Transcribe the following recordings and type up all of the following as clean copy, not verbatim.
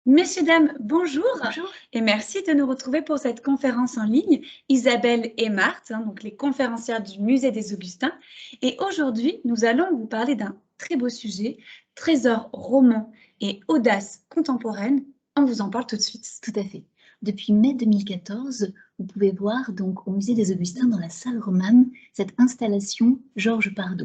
Messieurs, dames, bonjour Bonjour. et merci de nous retrouver pour cette conférence en ligne, Isabelle et Marthe, donc les conférencières du Musée des Augustins. Et aujourd'hui, nous allons vous parler d'un très beau sujet, trésor roman et audace contemporaine. On vous en parle tout de suite. Tout à fait. Depuis mai 2014, vous pouvez voir donc au Musée des Augustins, dans la salle romane, cette installation Georges Pardo.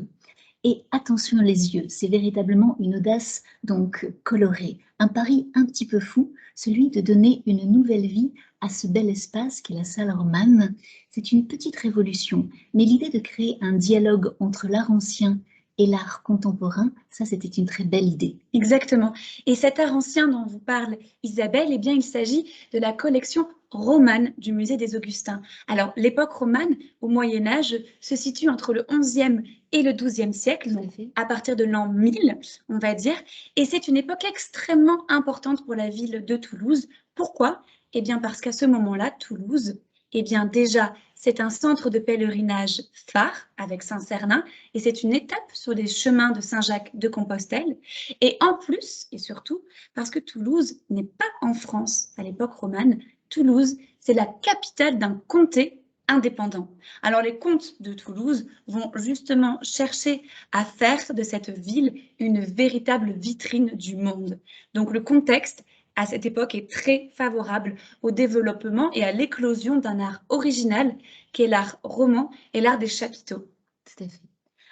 Et attention les yeux, c'est véritablement une audace donc colorée, un pari un petit peu fou, celui de donner une nouvelle vie à ce bel espace qu'est la salle romane. C'est une petite révolution, mais l'idée de créer un dialogue entre l'art ancien et l'art contemporain, ça c'était une très belle idée. Exactement. Et cet art ancien dont vous parle Isabelle, eh bien, il s'agit de la collection romane du Musée des Augustins. Alors, l'époque romane, au Moyen Âge, se situe entre le XIe et le XIIe siècle, donc à partir de l'an 1000, on va dire. Et c'est une époque extrêmement importante pour la ville de Toulouse. Pourquoi? Eh bien, parce qu'à ce moment-là, Toulouse, eh bien, déjà, c'est un centre de pèlerinage phare avec Saint-Cernin et c'est une étape sur les chemins de Saint-Jacques de Compostelle. Et en plus, et surtout, parce que Toulouse n'est pas en France à l'époque romane, Toulouse, c'est la capitale d'un comté indépendant. Alors les comtes de Toulouse vont justement chercher à faire de cette ville une véritable vitrine du monde. Donc le contexte à cette époque est très favorable au développement et à l'éclosion d'un art original qui est l'art roman et l'art des chapiteaux. Tout à fait.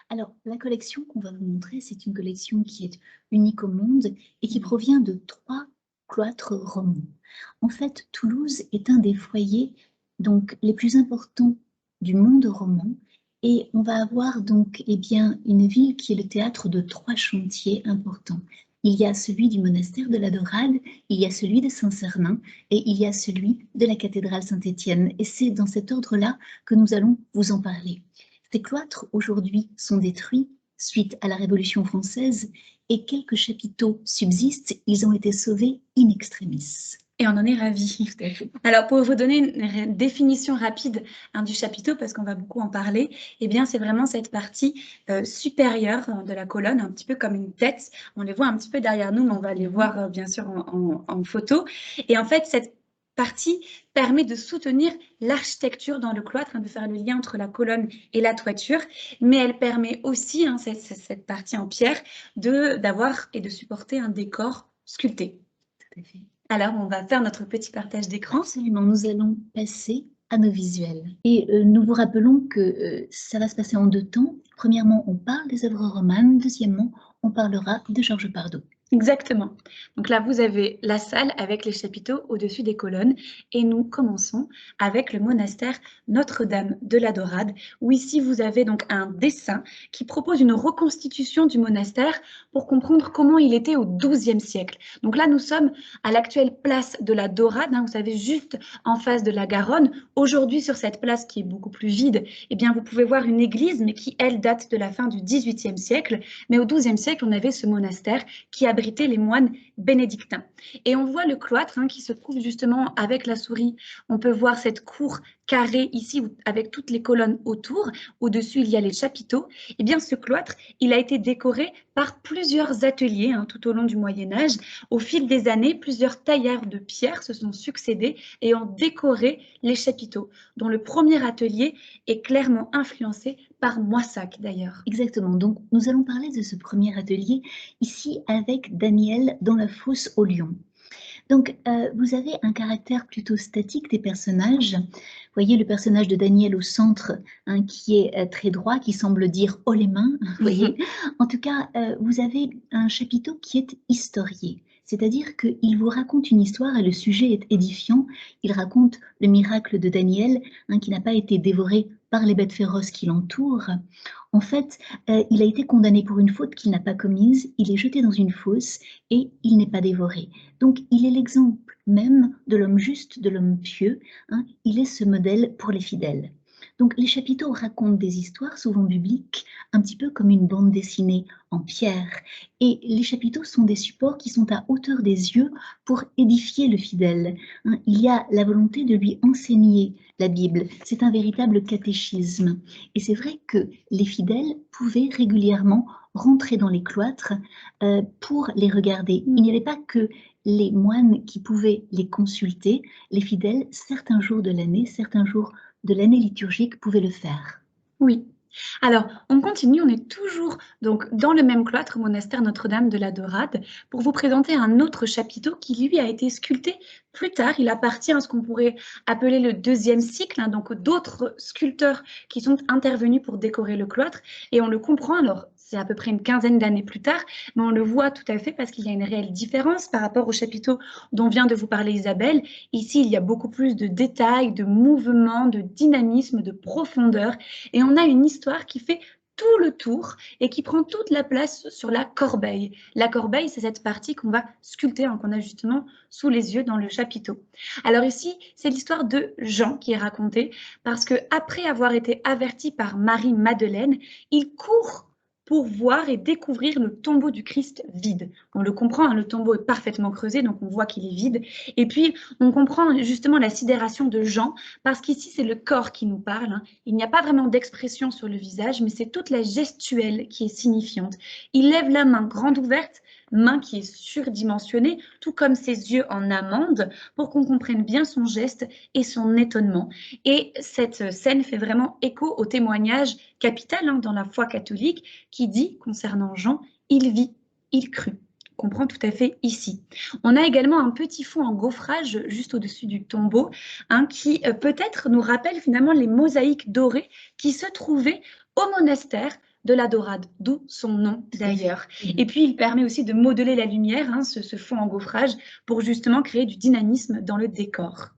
Alors, la collection qu'on va vous montrer, c'est une collection qui est unique au monde et qui provient de 3 cloîtres romans. En fait, Toulouse est un des foyers donc les plus importants du monde roman et on va avoir donc bien une ville qui est le théâtre de 3 chantiers importants. Il y a celui du monastère de la Dorade, il y a celui de Saint-Cernin et il y a celui de la cathédrale Saint-Étienne. Et c'est dans cet ordre-là que nous allons vous en parler. Ces cloîtres, aujourd'hui, sont détruits suite à la Révolution française et quelques chapiteaux subsistent. Ils ont été sauvés in extremis. Et on en est ravis. Alors, pour vous donner une définition rapide du chapiteau, parce qu'on va beaucoup en parler, eh bien, c'est vraiment cette partie supérieure de la colonne, un petit peu comme une tête. On les voit un petit peu derrière nous, mais on va les voir bien sûr en photo. Et en fait, cette partie permet de soutenir l'architecture dans le cloître, de faire le lien entre la colonne et la toiture, mais elle permet aussi, cette partie en pierre, d'avoir et de supporter un décor sculpté. Tout à fait. Alors, on va faire notre petit partage d'écran. Absolument, nous allons passer à nos visuels. Et nous vous rappelons que ça va se passer en 2 temps. Premièrement, on parle des œuvres romanes. Deuxièmement, on parlera de Georges Pardo. Exactement. Donc là, vous avez la salle avec les chapiteaux au-dessus des colonnes et nous commençons avec le monastère Notre-Dame de la Dorade, où ici vous avez donc un dessin qui propose une reconstitution du monastère pour comprendre comment il était au XIIe siècle. Donc là, nous sommes à l'actuelle place de la Dorade, vous savez, juste en face de la Garonne. Aujourd'hui, sur cette place qui est beaucoup plus vide, eh bien, vous pouvez voir une église, mais qui, elle, date de la fin du XVIIIe siècle. Mais au XIIe siècle, on avait ce monastère qui abritait les moines bénédictins. Et on voit le cloître qui se trouve justement avec la souris. On peut voir cette cour carrée ici avec toutes les colonnes autour. Au-dessus, il y a les chapiteaux. Et bien, ce cloître, il a été décoré par plusieurs ateliers tout au long du Moyen-Âge. Au fil des années, plusieurs tailleurs de pierre se sont succédés et ont décoré les chapiteaux, dont le premier atelier est clairement influencé par Moissac d'ailleurs. Exactement, donc nous allons parler de ce premier atelier ici avec Daniel dans la fosse au lion. Donc, vous avez un caractère plutôt statique des personnages. Vous voyez le personnage de Daniel au centre, qui est très droit, qui semble dire haut les mains. Vous voyez. En tout cas, vous avez un chapiteau qui est historié. C'est-à-dire qu'il vous raconte une histoire et le sujet est édifiant. Il raconte le miracle de Daniel, qui n'a pas été dévoré par les bêtes féroces qui l'entourent. En fait, il a été condamné pour une faute qu'il n'a pas commise, il est jeté dans une fosse et il n'est pas dévoré. Donc, il est l'exemple même de l'homme juste, de l'homme pieux. Il est ce modèle pour les fidèles. Donc les chapiteaux racontent des histoires souvent bibliques, un petit peu comme une bande dessinée en pierre. Et les chapiteaux sont des supports qui sont à hauteur des yeux pour édifier le fidèle. Il y a la volonté de lui enseigner la Bible. C'est un véritable catéchisme. Et c'est vrai que les fidèles pouvaient régulièrement rentrer dans les cloîtres pour les regarder. Il n'y avait pas que les moines qui pouvaient les consulter, les fidèles, certains jours de l'année liturgique pouvaient le faire. Oui. Alors, on continue, on est toujours donc dans le même cloître, monastère Notre-Dame de la Dorade, pour vous présenter un autre chapiteau qui, lui, a été sculpté plus tard. Il appartient à ce qu'on pourrait appeler le deuxième cycle, donc d'autres sculpteurs qui sont intervenus pour décorer le cloître. Et on le comprend, alors c'est à peu près une quinzaine d'années plus tard, mais on le voit tout à fait parce qu'il y a une réelle différence par rapport au chapiteau dont vient de vous parler Isabelle. Ici, il y a beaucoup plus de détails, de mouvements, de dynamisme, de profondeur. Et on a une histoire qui fait tout le tour et qui prend toute la place sur la corbeille. La corbeille, c'est cette partie qu'on va sculpter, qu'on a justement sous les yeux dans le chapiteau. Alors ici, c'est l'histoire de Jean qui est racontée parce que après avoir été averti par Marie-Madeleine, il court pour voir et découvrir le tombeau du Christ vide. On le comprend, le tombeau est parfaitement creusé, donc on voit qu'il est vide. Et puis, on comprend justement la sidération de Jean, parce qu'ici, c'est le corps qui nous parle. Il n'y a pas vraiment d'expression sur le visage, mais c'est toute la gestuelle qui est signifiante. Il lève la main grande ouverte, main qui est surdimensionnée, tout comme ses yeux en amande, pour qu'on comprenne bien son geste et son étonnement. Et cette scène fait vraiment écho au témoignage capital dans la foi catholique qui dit, concernant Jean, il vit, il crut. On comprend tout à fait ici. On a également un petit fond en gaufrage juste au-dessus du tombeau qui peut-être nous rappelle finalement les mosaïques dorées qui se trouvaient au monastère de la Dorade, d'où son nom d'ailleurs. Et puis, il permet aussi de modeler la lumière, ce fond en gaufrage, pour justement créer du dynamisme dans le décor.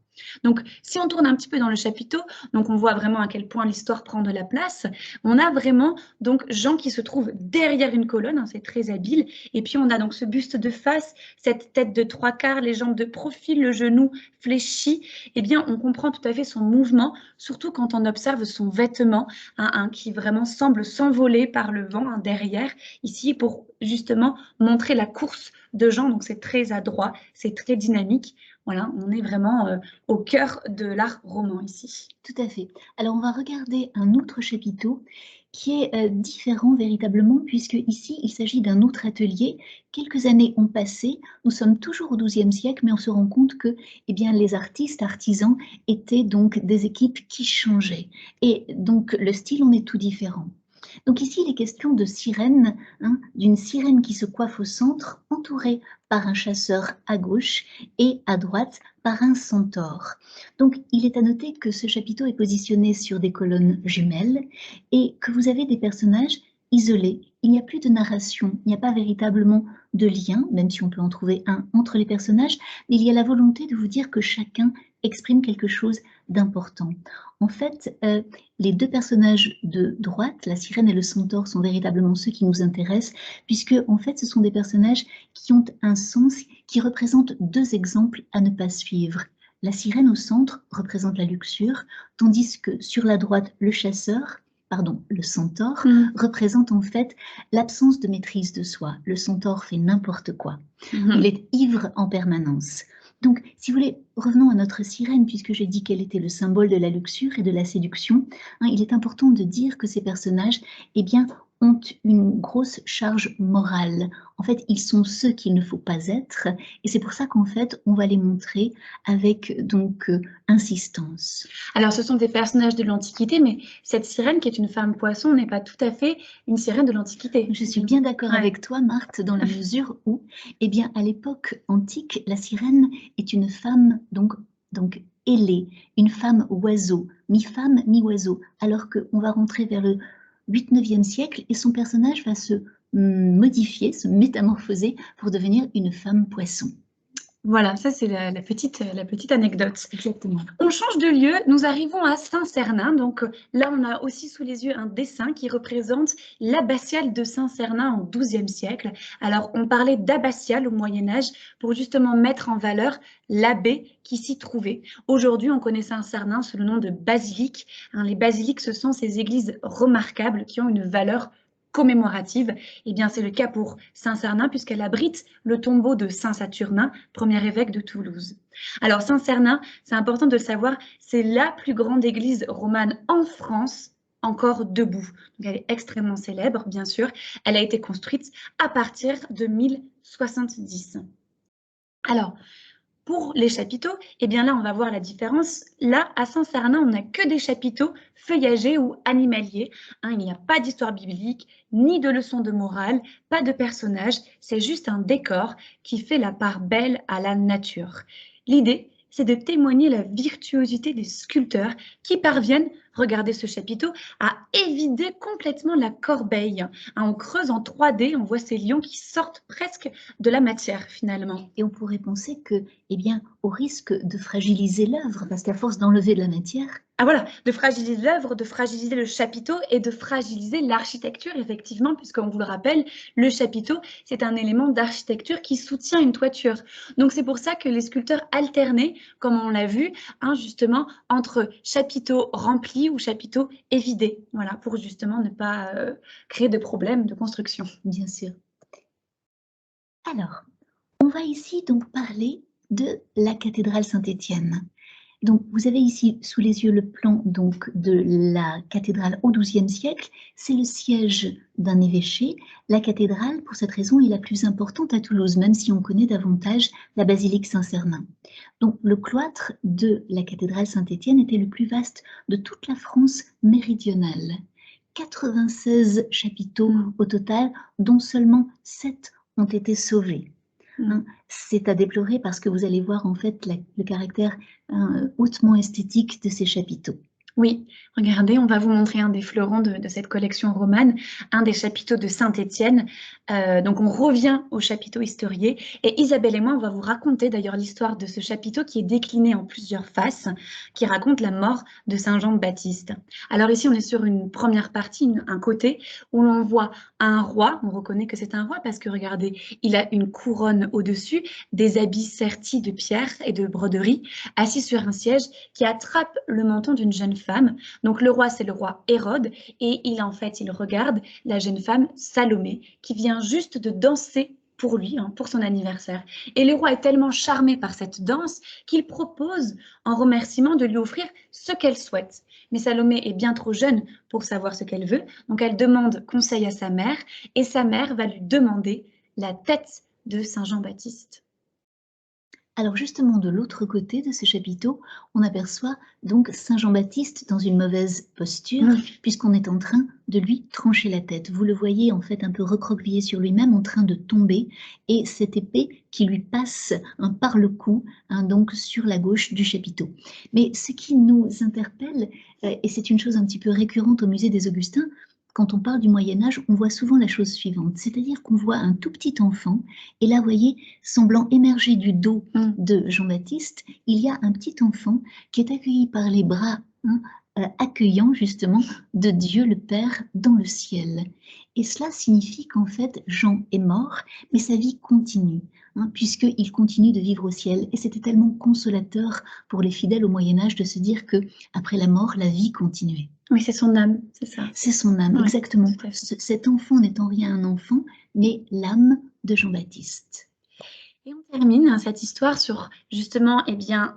Donc, si on tourne un petit peu dans le chapiteau, donc on voit vraiment à quel point l'histoire prend de la place. On a vraiment donc Jean qui se trouve derrière une colonne, c'est très habile. Et puis on a donc ce buste de face, cette tête de trois quarts, les jambes de profil, le genou fléchi. Eh bien, on comprend tout à fait son mouvement, surtout quand on observe son vêtement, qui vraiment semble s'envoler par le vent derrière, ici pour justement montrer la course de Jean. Donc c'est très adroit, c'est très dynamique. Voilà, on est vraiment au cœur de l'art roman ici. Tout à fait. Alors, on va regarder un autre chapiteau qui est différent véritablement, puisque ici, il s'agit d'un autre atelier. Quelques années ont passé, nous sommes toujours au XIIe siècle, mais on se rend compte que les artistes, artisans étaient donc des équipes qui changeaient. Et donc, le style en est tout différent. Donc ici, il est question de sirène, d'une sirène qui se coiffe au centre, entourée par un chasseur à gauche et à droite par un centaure. Donc il est à noter que ce chapiteau est positionné sur des colonnes jumelles et que vous avez des personnages isolés. Il n'y a plus de narration, il n'y a pas véritablement de lien, même si on peut en trouver un entre les personnages, mais il y a la volonté de vous dire que chacun exprime quelque chose d'important. En fait, les deux personnages de droite, la sirène et le centaure, sont véritablement ceux qui nous intéressent, puisque en fait, ce sont des personnages qui ont un sens, qui représentent deux exemples à ne pas suivre. La sirène au centre représente la luxure, tandis que sur la droite, le centaure, représente en fait l'absence de maîtrise de soi. Le centaure fait n'importe quoi. Il est ivre en permanence. Donc, si vous voulez, revenons à notre sirène, puisque j'ai dit qu'elle était le symbole de la luxure et de la séduction. Il est important de dire que ces personnages, ont une grosse charge morale. En fait, ils sont ceux qu'il ne faut pas être, et c'est pour ça qu'en fait, on va les montrer avec donc insistance. Alors, ce sont des personnages de l'Antiquité, mais cette sirène qui est une femme poisson n'est pas tout à fait une sirène de l'Antiquité. Je suis bien d'accord avec toi, Marthe, dans la mesure où, à l'époque antique, la sirène est une femme donc ailée, une femme oiseau, mi-femme, mi-oiseau, alors qu'on va rentrer vers le 8-9e siècle et son personnage va se modifier, se métamorphoser pour devenir une femme poisson. Voilà, ça c'est la petite anecdote. Exactement. On change de lieu, nous arrivons à Saint-Cernin. Donc là, on a aussi sous les yeux un dessin qui représente l'abbatiale de Saint-Cernin au XIIe siècle. Alors, on parlait d'abbatiale au Moyen-Âge pour justement mettre en valeur l'abbé qui s'y trouvait. Aujourd'hui, on connaît Saint-Cernin sous le nom de basilique. Les basiliques, ce sont ces églises remarquables qui ont une valeur commémorative. Eh bien, c'est le cas pour Saint-Cernin puisqu'elle abrite le tombeau de Saint-Saturnin, premier évêque de Toulouse. Alors, Saint-Cernin, c'est important de le savoir, c'est la plus grande église romane en France encore debout. Donc, elle est extrêmement célèbre, bien sûr. Elle a été construite à partir de 1070. Alors, pour les chapiteaux, eh bien là, on va voir la différence. Là, à Saint-Cernin, on n'a que des chapiteaux feuillagés ou animaliers. Il n'y a pas d'histoire biblique, ni de leçons de morale, pas de personnages. C'est juste un décor qui fait la part belle à la nature. L'idée, c'est de témoigner la virtuosité des sculpteurs qui parviennent, regardez ce chapiteau, à évider complètement la corbeille. On creuse en 3D, on voit ces lions qui sortent presque de la matière finalement. Et on pourrait penser que, eh bien, au risque de fragiliser l'œuvre, parce qu'à force d'enlever de la matière, voilà, de fragiliser l'œuvre, de fragiliser le chapiteau et de fragiliser l'architecture, effectivement, puisqu'on vous le rappelle, le chapiteau, c'est un élément d'architecture qui soutient une toiture. Donc, c'est pour ça que les sculpteurs alternaient, comme on l'a vu, justement, entre chapiteaux remplis ou chapiteaux évidés, voilà, pour justement ne pas créer de problèmes de construction. bien sûr. Alors, on va ici donc parler de la cathédrale Saint-Étienne. Donc, vous avez ici sous les yeux le plan donc, de la cathédrale au XIIe siècle. C'est le siège d'un évêché. La cathédrale, pour cette raison, est la plus importante à Toulouse, même si on connaît davantage la basilique Saint-Cernin. Donc, le cloître de la cathédrale Saint-Étienne était le plus vaste de toute la France méridionale. 96 chapiteaux au total, dont seulement 7 ont été sauvés. C'est à déplorer parce que vous allez voir en fait le caractère hautement esthétique de ces chapiteaux. Oui, regardez, on va vous montrer un des fleurons de cette collection romane, un des chapiteaux de Saint-Étienne. Donc, on revient au chapiteau historié. Et Isabelle et moi, on va vous raconter d'ailleurs l'histoire de ce chapiteau qui est décliné en plusieurs faces, qui raconte la mort de Saint Jean-Baptiste. Alors ici, on est sur une première partie, un côté, où l'on voit un roi. On reconnaît que c'est un roi parce que, regardez, il a une couronne au-dessus, des habits sertis de pierre et de broderie, assis sur un siège qui attrape le menton d'une jeune femme. Donc le roi, c'est le roi Hérode, et il regarde la jeune femme Salomé qui vient juste de danser pour lui, pour son anniversaire. Et le roi est tellement charmé par cette danse qu'il propose en remerciement de lui offrir ce qu'elle souhaite. Mais Salomé est bien trop jeune pour savoir ce qu'elle veut, donc elle demande conseil à sa mère, et sa mère va lui demander la tête de Saint Jean-Baptiste. Alors justement, de l'autre côté de ce chapiteau, on aperçoit donc Saint Jean-Baptiste dans une mauvaise posture, puisqu'on est en train de lui trancher la tête. Vous le voyez en fait un peu recroquevillé sur lui-même, en train de tomber, et cette épée qui lui passe par le cou, donc sur la gauche du chapiteau. Mais ce qui nous interpelle, et c'est une chose un petit peu récurrente au musée des Augustins, quand on parle du Moyen-Âge, on voit souvent la chose suivante, c'est-à-dire qu'on voit un tout petit enfant, et là, vous voyez, semblant émerger du dos de Jean-Baptiste, il y a un petit enfant qui est accueilli par les bras accueillants, justement, de Dieu le Père dans le ciel. Et cela signifie qu'en fait, Jean est mort, mais sa vie continue, puisqu'il continue de vivre au ciel. Et c'était tellement consolateur pour les fidèles au Moyen-Âge de se dire que après la mort, la vie continuait. Oui, c'est son âme, c'est ça. C'est son âme, oui, exactement. Cet enfant n'est en rien un enfant, mais l'âme de Jean-Baptiste. Et on termine cette histoire sur justement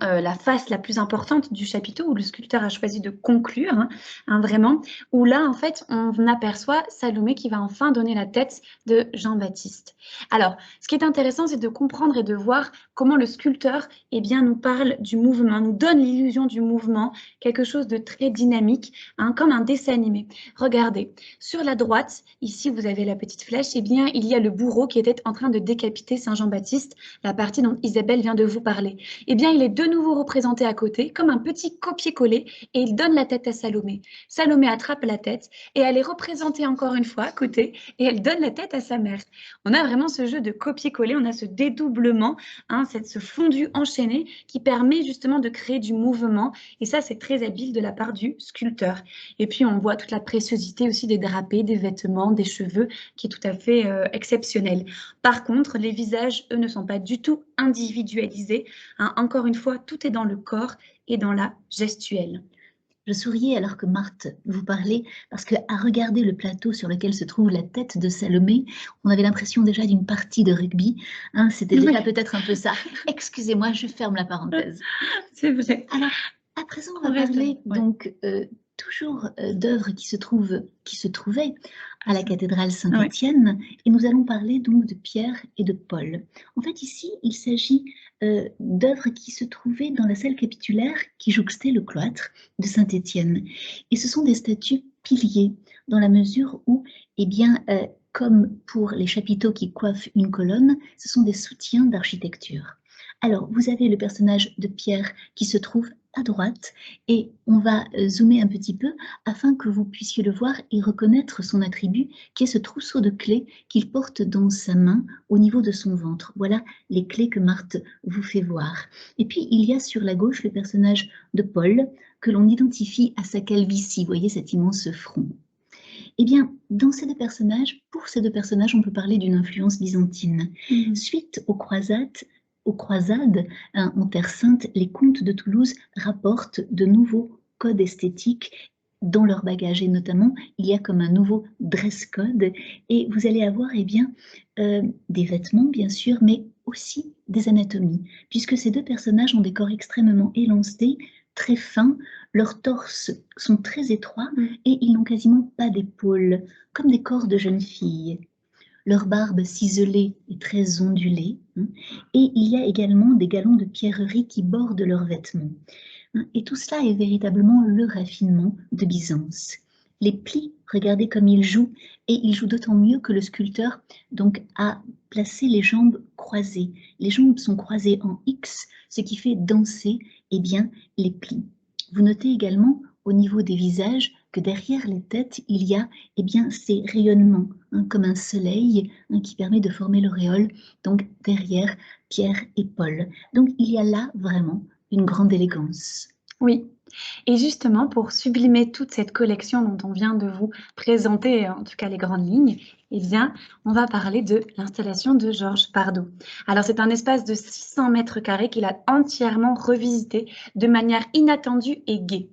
la face la plus importante du chapiteau où le sculpteur a choisi de conclure, vraiment, où là en fait on aperçoit Salomé qui va enfin donner la tête de Jean-Baptiste. Alors, ce qui est intéressant, c'est de comprendre et de voir comment le sculpteur nous parle du mouvement, nous donne l'illusion du mouvement, quelque chose de très dynamique, comme un dessin animé. Regardez, sur la droite, ici vous avez la petite flèche, il y a le bourreau qui était en train de décapiter Saint Jean-Baptiste la partie dont Isabelle vient de vous parler. Eh bien, il est de nouveau représenté à côté comme un petit copier-coller et il donne la tête à Salomé. Salomé attrape la tête et elle est représentée encore une fois à côté et elle donne la tête à sa mère. On a vraiment ce jeu de copier-coller, on a ce dédoublement, hein, ce fondu enchaîné qui permet justement de créer du mouvement et ça, c'est très habile de la part du sculpteur. Et puis, on voit toute la préciosité aussi des drapés, des vêtements, des cheveux qui est tout à fait exceptionnelle. Par contre, les visages, eux, ne sont pas du tout individualisés, hein. Encore une fois, tout est dans le corps et dans la gestuelle. Je souriais alors que Marthe vous parlait, parce qu'à regarder le plateau sur lequel se trouve la tête de Salomé, on avait l'impression déjà d'une partie de rugby. Hein, c'était déjà peut-être un peu ça. Excusez-moi, je ferme la parenthèse. C'est vrai. Alors, à présent, on va parler donc toujours d'œuvres qui se trouvaient à la cathédrale Saint-Étienne, et nous allons parler donc de Pierre et de Paul. En fait, ici, il s'agit d'œuvres qui se trouvaient dans la salle capitulaire qui jouxtait le cloître de Saint-Étienne. Et ce sont des statues piliers, dans la mesure où, eh bien, comme pour les chapiteaux qui coiffent une colonne, ce sont des soutiens d'architecture. Alors, vous avez le personnage de Pierre qui se trouve à droite et on va zoomer un petit peu afin que vous puissiez le voir et reconnaître son attribut qui est ce trousseau de clés qu'il porte dans sa main au niveau de son ventre. Voilà les clés que Marthe vous fait voir. Et puis, il y a sur la gauche le personnage de Paul que l'on identifie à sa calvitie. Vous voyez cet immense front. Eh bien, dans ces deux personnages, pour ces deux personnages, on peut parler d'une influence byzantine. Suite aux croisades en Terre Sainte, les comtes de Toulouse rapportent de nouveaux codes esthétiques dans leur bagage. Et notamment, il y a comme un nouveau dress code. Et vous allez avoir eh bien, des vêtements, bien sûr, mais aussi des anatomies. Puisque ces deux personnages ont des corps extrêmement élancés, très fins, leurs torses sont très étroits et ils n'ont quasiment pas d'épaules, comme des corps de jeunes filles. Leur barbe ciselée est très ondulée, et il y a également des galons de pierreries qui bordent leurs vêtements. Et tout cela est véritablement le raffinement de Byzance. Les plis, regardez comme ils jouent, et ils jouent d'autant mieux que le sculpteur donc, a placé les jambes croisées. Les jambes sont croisées en X, ce qui fait danser eh bien, les plis. Vous notez également au niveau des visages que derrière les têtes, il y a eh bien, ces rayonnements, comme un soleil qui permet de former l'auréole, donc derrière Pierre et Paul. Donc il y a là vraiment une grande élégance. Oui, et justement pour sublimer toute cette collection dont on vient de vous présenter, en tout cas les grandes lignes, eh bien, on va parler de l'installation de Georges Pardo. Alors c'est un espace de 600 mètres carrés qu'il a entièrement revisité de manière inattendue et gaie.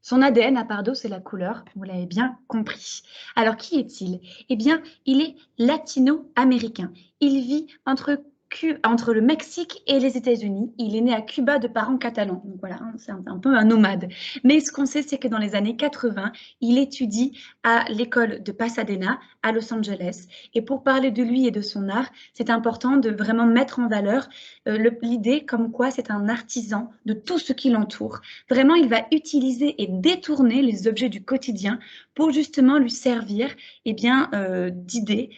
Son ADN à Pardo, c'est la couleur, vous l'avez bien compris. Alors qui est-il? Eh bien, il est latino-américain. Il vit entre le Mexique et les États-Unis. Il est né à Cuba de parents catalans. Donc voilà, c'est un peu un nomade. Mais ce qu'on sait, c'est que dans les années 80, il étudie à l'école de Pasadena, à Los Angeles. Et pour parler de lui et de son art, c'est important de vraiment mettre en valeur l'idée comme quoi c'est un artisan de tout ce qui l'entoure. Vraiment, il va utiliser et détourner les objets du quotidien pour justement lui servir d'idées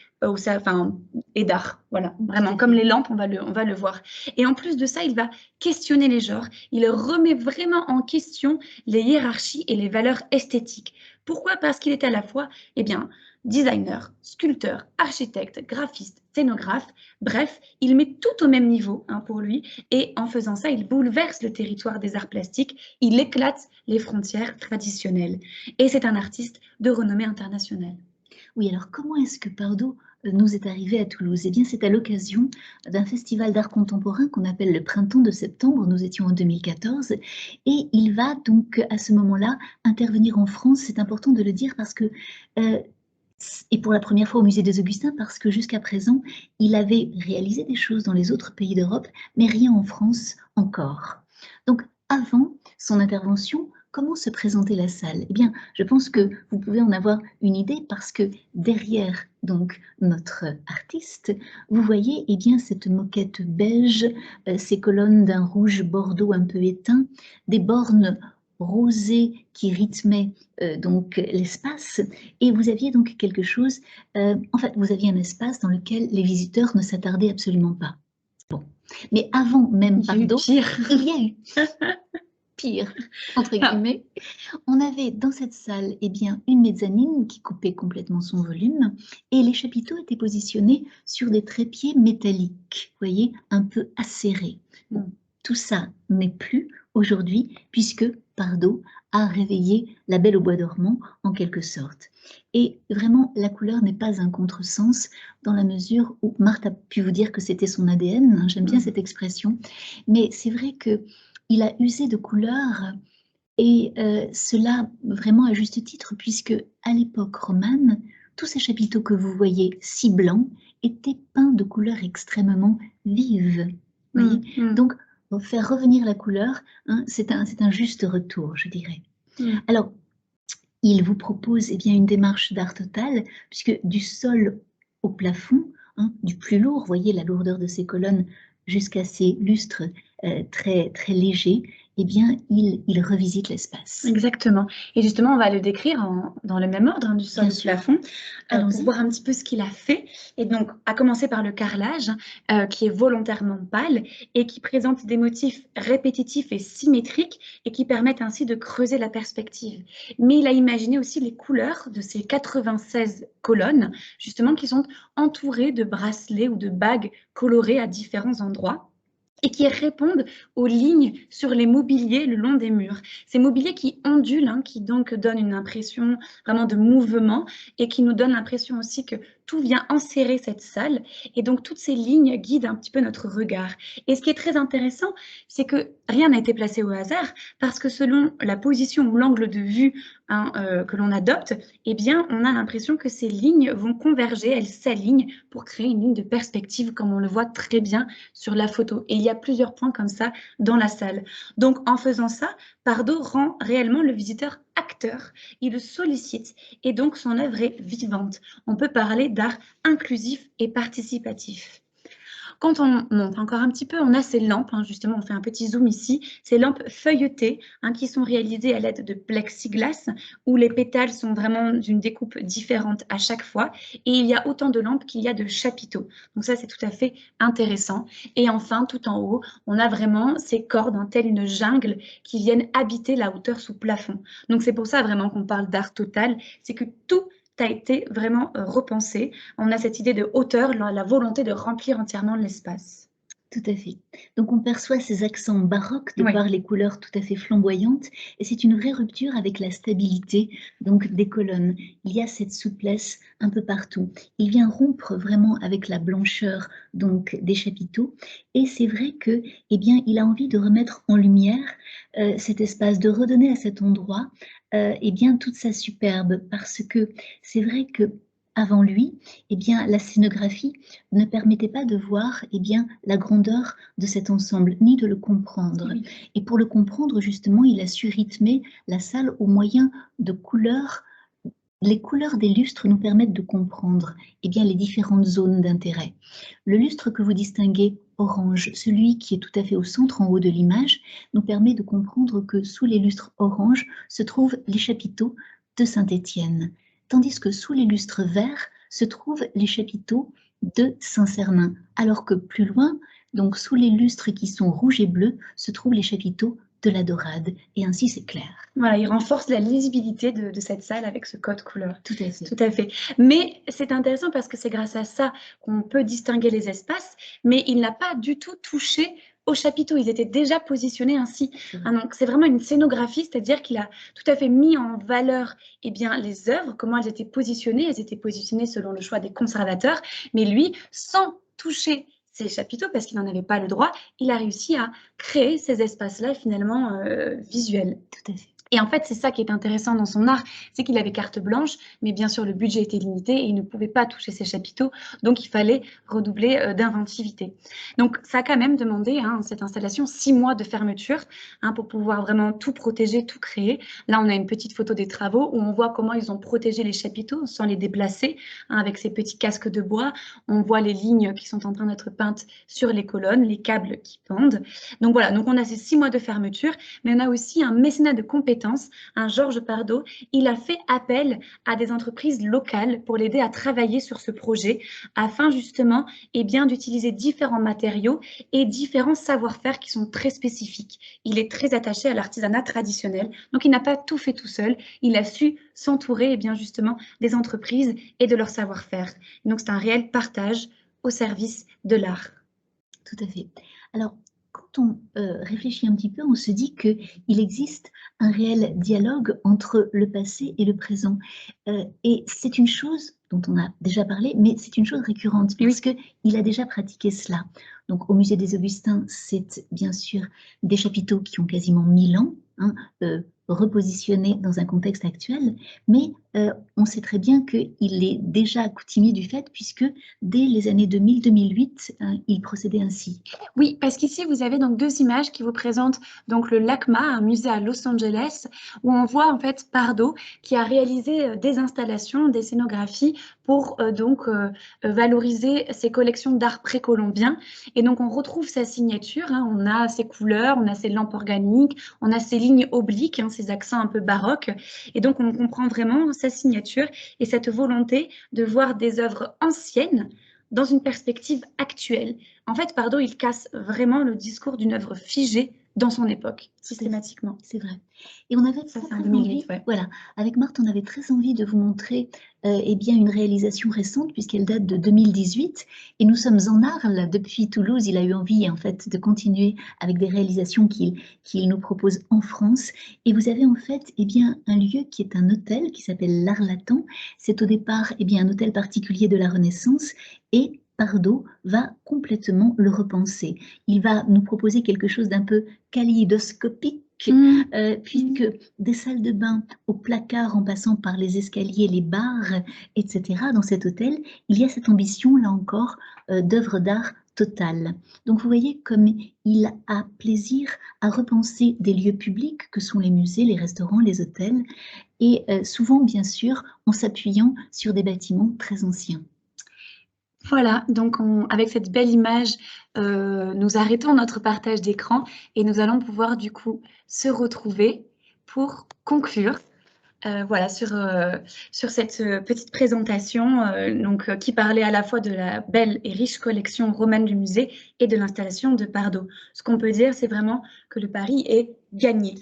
et d'art, voilà, vraiment, comme les lampes, on va le voir. Et en plus de ça, il va questionner les genres, il remet vraiment en question les hiérarchies et les valeurs esthétiques. Pourquoi? Parce qu'il est à la fois, designer, sculpteur, architecte, graphiste, scénographe, bref, il met tout au même niveau pour lui, et en faisant ça, il bouleverse le territoire des arts plastiques, il éclate les frontières traditionnelles. Et c'est un artiste de renommée internationale. Oui, alors comment est-ce que Pardo nous est arrivé à Toulouse? Eh bien, c'est à l'occasion d'un festival d'art contemporain qu'on appelle le Printemps de septembre. Nous étions en 2014 et il va donc à ce moment-là intervenir en France. C'est important de le dire parce que, et pour la première fois au Musée des Augustins, parce que jusqu'à présent, il avait réalisé des choses dans les autres pays d'Europe, mais rien en France encore. Donc, avant son intervention, comment se présentait la salle? Eh bien, je pense que vous pouvez en avoir une idée parce que derrière donc notre artiste, vous voyez eh bien cette moquette beige, ces colonnes d'un rouge bordeaux un peu éteint, des bornes rosées qui rythmaient donc l'espace, et vous aviez donc quelque chose, en fait vous aviez un espace dans lequel les visiteurs ne s'attardaient absolument pas. Bon. Mais avant même Il y a eu Pardo, pire. il y a eu pire, entre guillemets. On avait dans cette salle une mezzanine qui coupait complètement son volume et les chapiteaux étaient positionnés sur des trépieds métalliques, vous voyez, un peu acérés. Bon, tout ça n'est plus aujourd'hui puisque Pardo a réveillé la Belle au bois dormant en quelque sorte. Et vraiment, la couleur n'est pas un contresens dans la mesure où Marthe a pu vous dire que c'était son ADN, hein, j'aime bien cette expression, mais c'est vrai qu'il a usé de couleurs et cela vraiment à juste titre puisque à l'époque romane, tous ces chapiteaux que vous voyez si blancs étaient peints de couleurs extrêmement vives. Voyez donc, faire revenir la couleur, hein, c'est un juste retour, je dirais. Alors, il vous propose une démarche d'art total, puisque du sol au plafond, hein, du plus lourd, voyez la lourdeur de ces colonnes, jusqu'à ces lustres très, très légers, il revisite l'espace. Exactement. Et justement, on va le décrire dans le même ordre, hein, du sol au plafond, pour voir un petit peu ce qu'il a fait. Et donc, à commencer par le carrelage, qui est volontairement pâle et qui présente des motifs répétitifs et symétriques et qui permettent ainsi de creuser la perspective. Mais il a imaginé aussi les couleurs de ces 96 colonnes, justement, qui sont entourées de bracelets ou de bagues colorées à différents endroits, et qui répondent aux lignes sur les mobiliers le long des murs. Ces mobiliers qui ondulent, hein, qui donc donnent une impression vraiment de mouvement et qui nous donnent l'impression aussi que tout vient enserrer cette salle. Et donc, toutes ces lignes guident un petit peu notre regard. Et ce qui est très intéressant, c'est que rien n'a été placé au hasard parce que selon la position ou l'angle de vue, hein, que l'on adopte, on a l'impression que ces lignes vont converger, elles s'alignent pour créer une ligne de perspective comme on le voit très bien sur la photo. Et il y a plusieurs points comme ça dans la salle. Donc, en faisant ça, Pardo rend réellement le visiteur acteur, il le sollicite et donc son œuvre est vivante. On peut parler d'art inclusif et participatif. Quand on monte encore un petit peu, on a ces lampes, hein, justement, on fait un petit zoom ici, ces lampes feuilletées, hein, qui sont réalisées à l'aide de plexiglas, où les pétales sont vraiment d'une découpe différente à chaque fois, et il y a autant de lampes qu'il y a de chapiteaux. Donc ça, c'est tout à fait intéressant. Et enfin, tout en haut, on a vraiment ces cordes, hein, telles une jungle, qui viennent habiter la hauteur sous plafond. Donc c'est pour ça vraiment qu'on parle d'art total, c'est que tout a été vraiment repensé. On a cette idée de hauteur, la volonté de remplir entièrement l'espace. Tout à fait. Donc on perçoit ces accents baroques de par les couleurs tout à fait flamboyantes et c'est une vraie rupture avec la stabilité donc des colonnes. Il y a cette souplesse un peu partout. Il vient rompre vraiment avec la blancheur donc des chapiteaux et c'est vrai que il a envie de remettre en lumière cet espace, de redonner à cet endroit toute sa superbe parce que c'est vrai que avant lui, la scénographie ne permettait pas de voir la grandeur de cet ensemble, ni de le comprendre. Oui. Et pour le comprendre, justement, il a su rythmer la salle au moyen de couleurs. Les couleurs des lustres nous permettent de comprendre les différentes zones d'intérêt. Le lustre que vous distinguez orange, celui qui est tout à fait au centre en haut de l'image, nous permet de comprendre que sous les lustres orange se trouvent les chapiteaux de Saint-Étienne, tandis que sous les lustres verts se trouvent les chapiteaux de Saint-Cernin, alors que plus loin, donc sous les lustres qui sont rouges et bleus, se trouvent les chapiteaux de la Dorade, et ainsi c'est clair. Voilà, il renforce la lisibilité de cette salle avec ce code couleur. Tout à fait. Tout à fait. Mais c'est intéressant parce que c'est grâce à ça qu'on peut distinguer les espaces, mais il n'a pas du tout touché aux chapiteaux, ils étaient déjà positionnés ainsi. Ah, donc c'est vraiment une scénographie, c'est-à-dire qu'il a tout à fait mis en valeur les œuvres, comment elles étaient positionnées selon le choix des conservateurs, mais lui, sans toucher ces chapiteaux, parce qu'il n'en avait pas le droit, il a réussi à créer ces espaces-là finalement visuels. Tout à fait. Et en fait, c'est ça qui est intéressant dans son art, c'est qu'il avait carte blanche, mais bien sûr, le budget était limité et il ne pouvait pas toucher ces chapiteaux, donc il fallait redoubler d'inventivité. Donc, ça a quand même demandé, hein, cette installation, 6 mois de fermeture, hein, pour pouvoir vraiment tout protéger, tout créer. Là, on a une petite photo des travaux où on voit comment ils ont protégé les chapiteaux sans les déplacer, hein, avec ces petits casques de bois. On voit les lignes qui sont en train d'être peintes sur les colonnes, les câbles qui pendent. Donc voilà, donc on a ces 6 mois de fermeture, mais on a aussi un mécénat de compétences compétences, Georges Pardo, il a fait appel à des entreprises locales pour l'aider à travailler sur ce projet afin justement d'utiliser différents matériaux et différents savoir-faire qui sont très spécifiques. Il est très attaché à l'artisanat traditionnel, donc il n'a pas tout fait tout seul, il a su s'entourer justement des entreprises et de leur savoir-faire. Donc c'est un réel partage au service de l'art. Tout à fait. Alors, quand on réfléchit un petit peu, on se dit qu'il existe un réel dialogue entre le passé et le présent. Et c'est une chose dont on a déjà parlé, mais c'est une chose récurrente, Oui. puisqu'il a déjà pratiqué cela. Donc, au musée des Augustins, c'est bien sûr des chapiteaux qui ont quasiment 1000 ans, repositionnés dans un contexte actuel, mais on sait très bien qu'il est déjà coutumier du fait, puisque dès les années 2000-2008, il procédait ainsi. Oui, parce qu'ici, vous avez donc 2 images qui vous présentent donc le LACMA, un musée à Los Angeles, où on voit en fait Pardo qui a réalisé des installations, des scénographies pour valoriser ses collections d'art précolombien. Et donc, on retrouve sa signature, on a ses couleurs, on a ses lampes organiques, on a ses lignes obliques, ces accents un peu baroques. Et donc, on comprend vraiment sa signature et cette volonté de voir des œuvres anciennes dans une perspective actuelle. En fait, Pardo, il casse vraiment le discours d'une œuvre figée dans son époque, systématiquement. C'est vrai. Et on avait Ça, c'est en 2008, ouais. Voilà, avec Marthe, on avait très envie de vous montrer une réalisation récente, puisqu'elle date de 2018. Et nous sommes en Arles, depuis Toulouse. Il a eu envie, en fait, de continuer avec des réalisations qu'il nous propose en France. Et vous avez, en fait, un lieu qui est un hôtel qui s'appelle l'Arlatan. C'est au départ, un hôtel particulier de la Renaissance. Et Pardo va complètement le repenser. Il va nous proposer quelque chose d'un peu kaléidoscopique, puisque des salles de bain au placard en passant par les escaliers, les bars, etc. Dans cet hôtel, il y a cette ambition, là encore, d'œuvre d'art totale. Donc vous voyez comme il a plaisir à repenser des lieux publics que sont les musées, les restaurants, les hôtels, et souvent, bien sûr, en s'appuyant sur des bâtiments très anciens. Voilà, donc avec cette belle image, nous arrêtons notre partage d'écran et nous allons pouvoir du coup se retrouver pour conclure. Voilà, sur cette petite présentation qui parlait à la fois de la belle et riche collection romaine du musée et de l'installation de Pardo. Ce qu'on peut dire, c'est vraiment que le pari est gagné.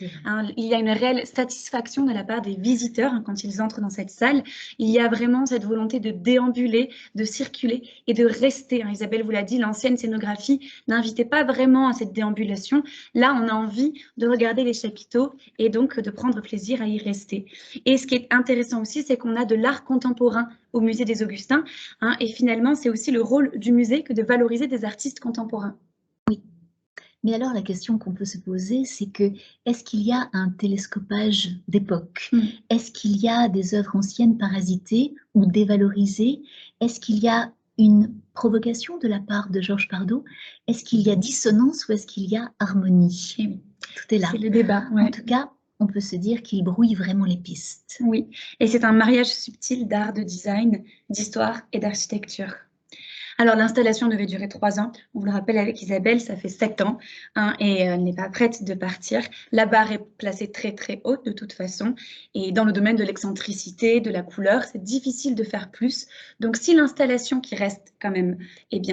Il y a une réelle satisfaction de la part des visiteurs quand ils entrent dans cette salle. Il y a vraiment cette volonté de déambuler, de circuler et de rester. Isabelle vous l'a dit, l'ancienne scénographie n'invitait pas vraiment à cette déambulation. Là, on a envie de regarder les chapiteaux et donc de prendre plaisir à y rester. Et ce qui est intéressant aussi, c'est qu'on a de l'art contemporain au musée des Augustins. Et finalement, c'est aussi le rôle du musée que de valoriser des artistes contemporains. Oui. Mais alors, la question qu'on peut se poser, c'est est-ce qu'il y a un télescopage d'époque? Est-ce qu'il y a des œuvres anciennes parasitées ou dévalorisées? Est-ce qu'il y a une provocation de la part de Georges Pardo? Est-ce qu'il y a dissonance ou est-ce qu'il y a harmonie? Oui. Tout est là. C'est le débat. Ouais. En tout cas, on peut se dire qu'il brouille vraiment les pistes. Oui, et c'est un mariage subtil d'art, de design, d'histoire et d'architecture. Alors, l'installation devait durer 3 ans. On vous le rappelle avec Isabelle, ça fait 7 ans et elle n'est pas prête de partir. La barre est placée très, très haute de toute façon. Et dans le domaine de l'excentricité, de la couleur, c'est difficile de faire plus. Donc, si l'installation qui reste quand même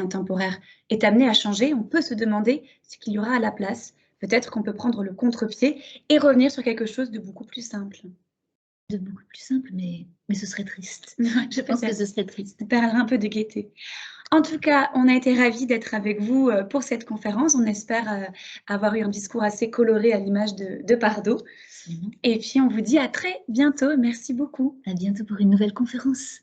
temporaire est amenée à changer, on peut se demander ce qu'il y aura à la place. Peut-être qu'on peut prendre le contre-pied et revenir sur quelque chose de beaucoup plus simple. De beaucoup plus simple, mais ce serait triste. Je pense que ce serait triste. On perdra un peu de gaieté. En tout cas, on a été ravis d'être avec vous pour cette conférence. On espère avoir eu un discours assez coloré à l'image de Pardo. Et puis, on vous dit à très bientôt. Merci beaucoup. À bientôt pour une nouvelle conférence.